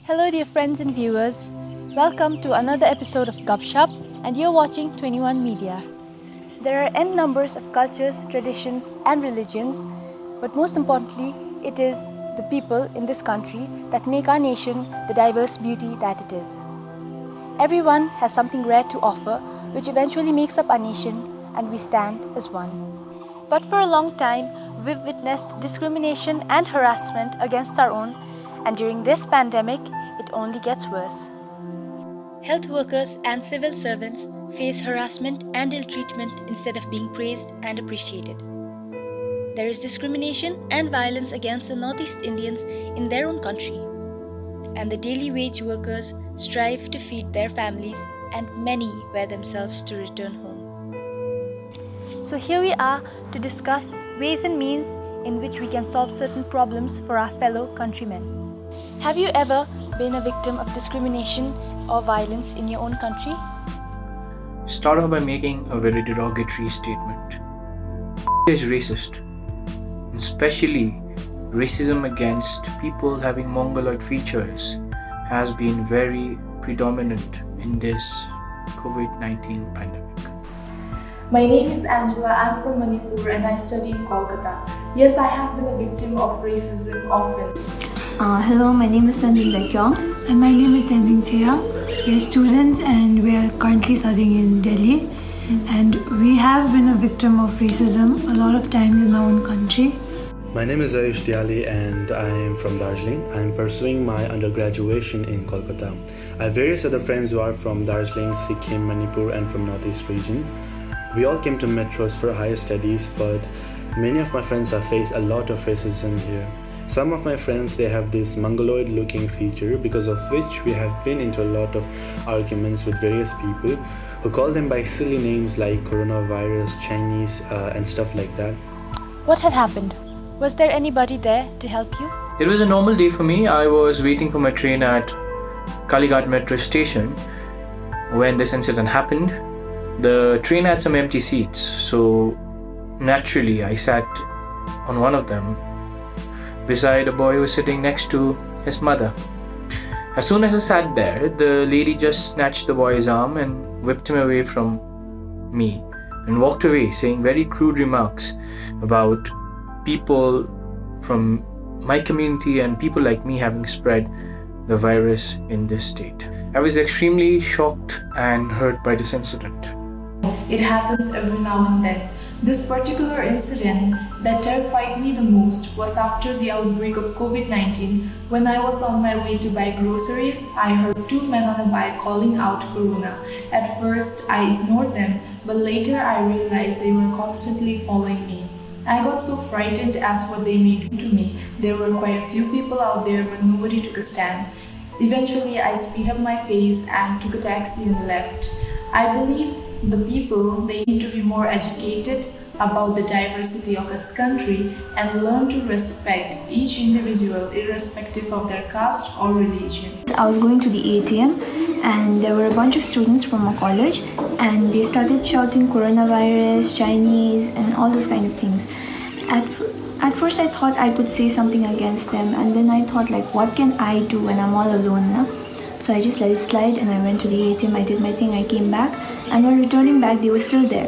Hello dear friends and viewers, welcome to another episode of Gupshup and you're watching 21 Media. There are n numbers of cultures, traditions and religions, but most importantly, it is the people in this country that make our nation the diverse beauty that it is. Everyone has something rare to offer which eventually makes up our nation and we stand as one. But for a long time, we've witnessed discrimination and harassment against our own, and during this pandemic, it only gets worse. Health workers and civil servants face harassment and ill treatment instead of being praised and appreciated. There is discrimination and violence against the Northeast Indians in their own country. And the daily wage workers strive to feed their families, and many wear themselves to return home. So here we are to discuss ways and means in which we can solve certain problems for our fellow countrymen. Have you ever been a victim of discrimination or violence in your own country? Start off by making a very derogatory statement. Is racist, especially racism against people having mongoloid features has been very predominant in this COVID-19 pandemic. My name is Angela, I'm from Manipur and I study in Kolkata. Yes, I have been a victim of racism often. Hello, my name is Tanveen Dakyong. And my name is Tenzing Chea. We are students and we are currently studying in Delhi. And we have been a victim of racism a lot of times in our own country. My name is Ayush Diali and I am from Darjeeling. I am pursuing my undergraduation in Kolkata. I have various other friends who are from Darjeeling, Sikkim, Manipur and from Northeast region. We all came to metros for higher studies, but many of my friends have faced a lot of racism here. Some of my friends, they have this mongoloid looking feature, because of which we have been into a lot of arguments with various people who call them by silly names like coronavirus, Chinese and stuff like that. What had happened? Was there anybody there to help you? It was a normal day for me. I was waiting for my train at Kalighat metro station when this incident happened. The train had some empty seats, so naturally I sat on one of them beside a boy who was sitting next to his mother. As soon as I sat there, the lady just snatched the boy's arm and whipped him away from me and walked away saying very crude remarks about people from my community and people like me having spread the virus in this state. I was extremely shocked and hurt by this incident. It happens every now and then. This particular incident that terrified me the most was after the outbreak of COVID-19. When I was on my way to buy groceries, I heard two men on a bike calling out Corona. At first, I ignored them, but later I realized they were constantly following me. I got so frightened as what they may do to me. There were quite a few people out there, but nobody took a stand. Eventually, I speed up my pace and took a taxi and left. I believe the people, they need to be more educated about the diversity of its country and learn to respect each individual irrespective of their caste or religion. I was going to the ATM and there were a bunch of students from a college and they started shouting coronavirus, Chinese and all those kind of things. At first I thought I could say something against them, and then I thought like, what can I do when I'm all alone now? So I just let it slide and I went to the ATM, I did my thing, I came back, and while returning back they were still there.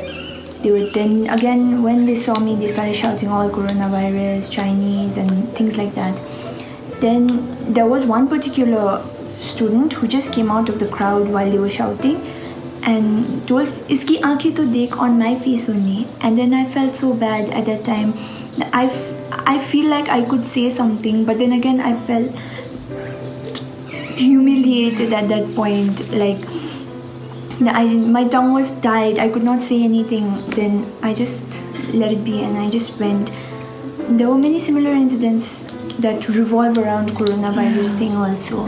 They were then again, when they saw me, they started shouting all coronavirus, Chinese and things like that. Then there was one particular student who just came out of the crowd while they were shouting and told, "Iski aankhein to dekh," on my face only. And then I felt so bad at that time. I feel like I could say something, but then again I felt humiliated at that point. Like my tongue was tied, I could not say anything. Then I just let it be and I just went. There were many similar incidents that revolve around coronavirus thing also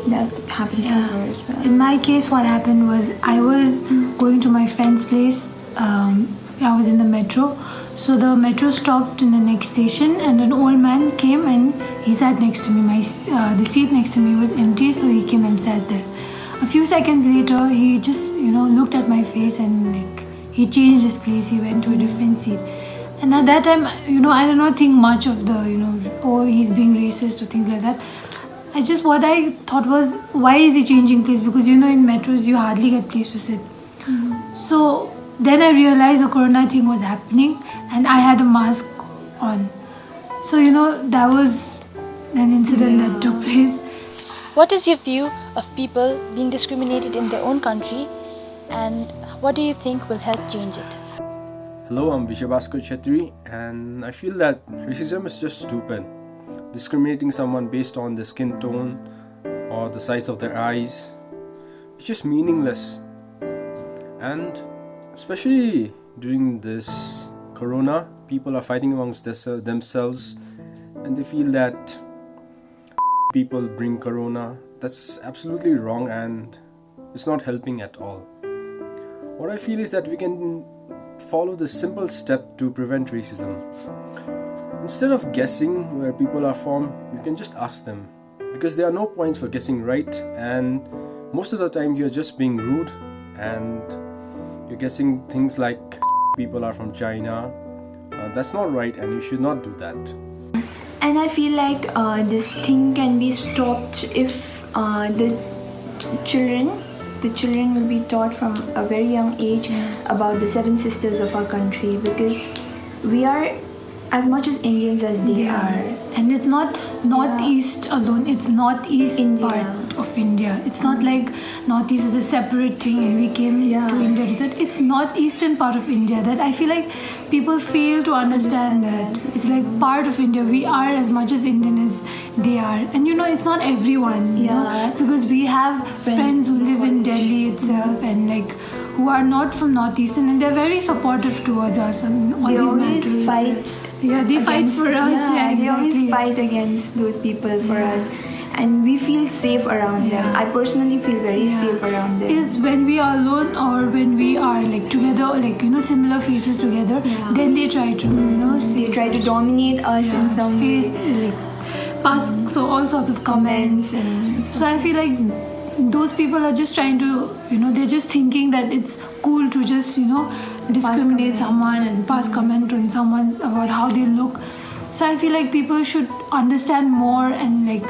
that happened to her as well. In my case, what happened was I was going to my friend's place. I was in the metro. So the metro stopped in the next station and an old man came and he sat next to me. The seat next to me was empty, so he came and sat there. A few seconds later, he just, looked at my face and he changed his place. He went to a different seat. And at that time, I did not think much of the, oh, he's being racist or things like that. what I thought was, why is he changing place? Because in metros you hardly get place to sit. So then I realized the corona thing was happening and I had a mask on. So that was an incident that took place. What is your view of people being discriminated in their own country, and what do you think will help change it? Hello, I'm Vijay Chetri, and I feel that racism is just stupid. Discriminating someone based on their skin tone or the size of their eyes, it's just meaningless. And especially during this corona, people are fighting amongst themselves, and they feel that people bring corona. That's absolutely wrong, and it's not helping at all. What I feel is that we can follow the simple step to prevent racism. Instead of guessing where people are from, you can just ask them, because there are no points for guessing right, and most of the time you're just being rude and you're guessing things like people are from China. That's not right, and you should not do that. And I feel like this thing can be stopped if the children will be taught from a very young age about the seven sisters of our country, because we are as much as Indians as they are. And it's not Northeast alone, it's Northeast India. part of India. It's not like Northeast is a separate thing and we came to India to that. It's Northeastern part of India that I feel like people fail to understand that. It's like part of India. We are as much as Indian as they are. And it's not everyone, you know, because we have friends who live in Delhi itself and who are not from Northeastern, and they're very supportive towards us. And they always fight. Yeah, they fight for us. Yeah, exactly. They always fight against those people for us, and we feel safe around them. I personally feel very safe around them. Is when we are alone or when we are together, similar faces together, then they try to, they try to dominate us in some way. Pass all sorts of comments. And so I feel like those people are just trying to, they're just thinking that it's cool to just, discriminate someone and pass comment on someone about how they look. So I feel like people should understand more and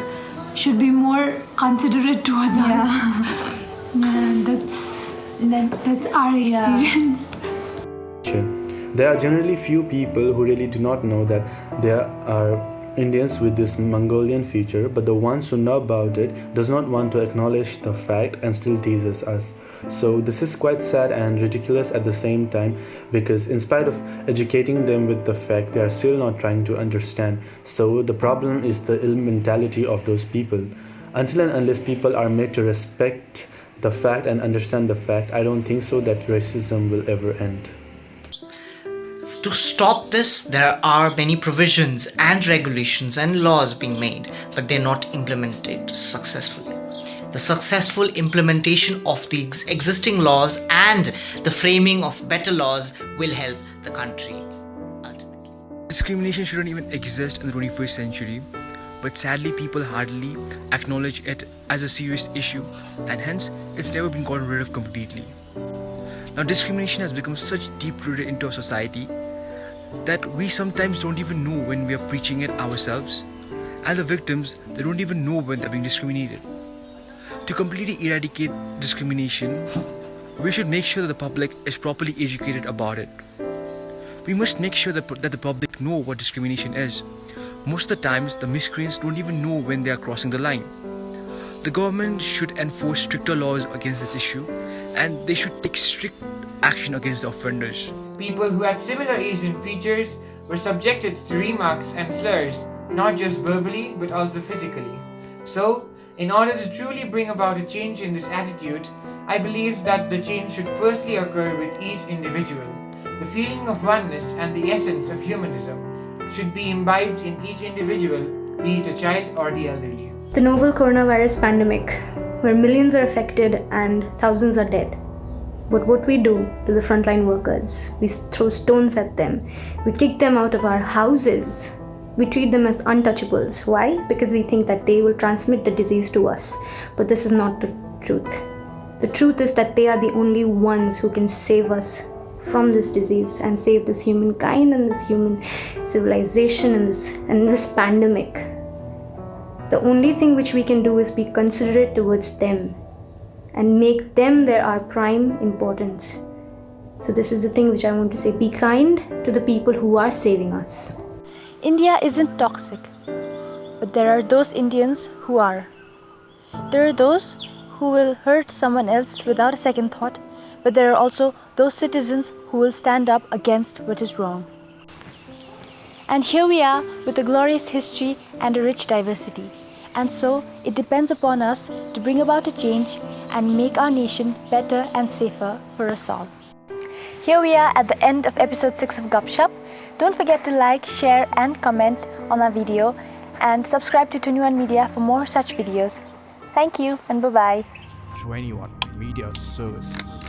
should be more considerate towards us. And that's our experience. There are generally few people who really do not know that there are Indians with this Mongolian feature, but the ones who know about it does not want to acknowledge the fact and still teases us. So this is quite sad and ridiculous at the same time, because in spite of educating them with the fact, they are still not trying to understand. So the problem is the ill mentality of those people. Until and unless people are made to respect the fact and understand the fact, I don't think so that racism will ever end. To stop this, there are many provisions and regulations and laws being made, but they're not implemented successfully. The successful implementation of the existing laws and the framing of better laws will help the country ultimately. Discrimination shouldn't even exist in the 21st century, but sadly people hardly acknowledge it as a serious issue, and hence it's never been gotten rid of completely. Now discrimination has become such deep-rooted into our society that we sometimes don't even know when we are preaching it ourselves, and the victims, they don't even know when they're being discriminated. To completely eradicate discrimination, we should make sure that the public is properly educated about it. We must make sure that the public know what discrimination is. Most of the times, the miscreants don't even know when they are crossing the line. The government should enforce stricter laws against this issue, and they should take strict action against the offenders. People who had similar Asian features were subjected to remarks and slurs, not just verbally but also physically. So, in order to truly bring about a change in this attitude, I believe that the change should firstly occur with each individual. The feeling of oneness and the essence of humanism should be imbibed in each individual, be it a child or the elderly. The novel coronavirus pandemic, where millions are affected and thousands are dead. But what we do to the frontline workers, we throw stones at them, we kick them out of our houses, we treat them as untouchables. Why? Because we think that they will transmit the disease to us. But this is not the truth. The truth is that they are the only ones who can save us from this disease and save this humankind and this human civilization and this pandemic. The only thing which we can do is be considerate towards them and make them our prime importance. So this is the thing which I want to say. Be kind to the people who are saving us. India isn't toxic, but there are those Indians who are. There are those who will hurt someone else without a second thought, but there are also those citizens who will stand up against what is wrong. And here we are with a glorious history and a rich diversity. And so it depends upon us to bring about a change and make our nation better and safer for us all. Here we are at the end of episode 6 of Gupshup. Don't forget to like, share and comment on our video and subscribe to 21 Media for more such videos. Thank you and bye-bye. 21 Media Services.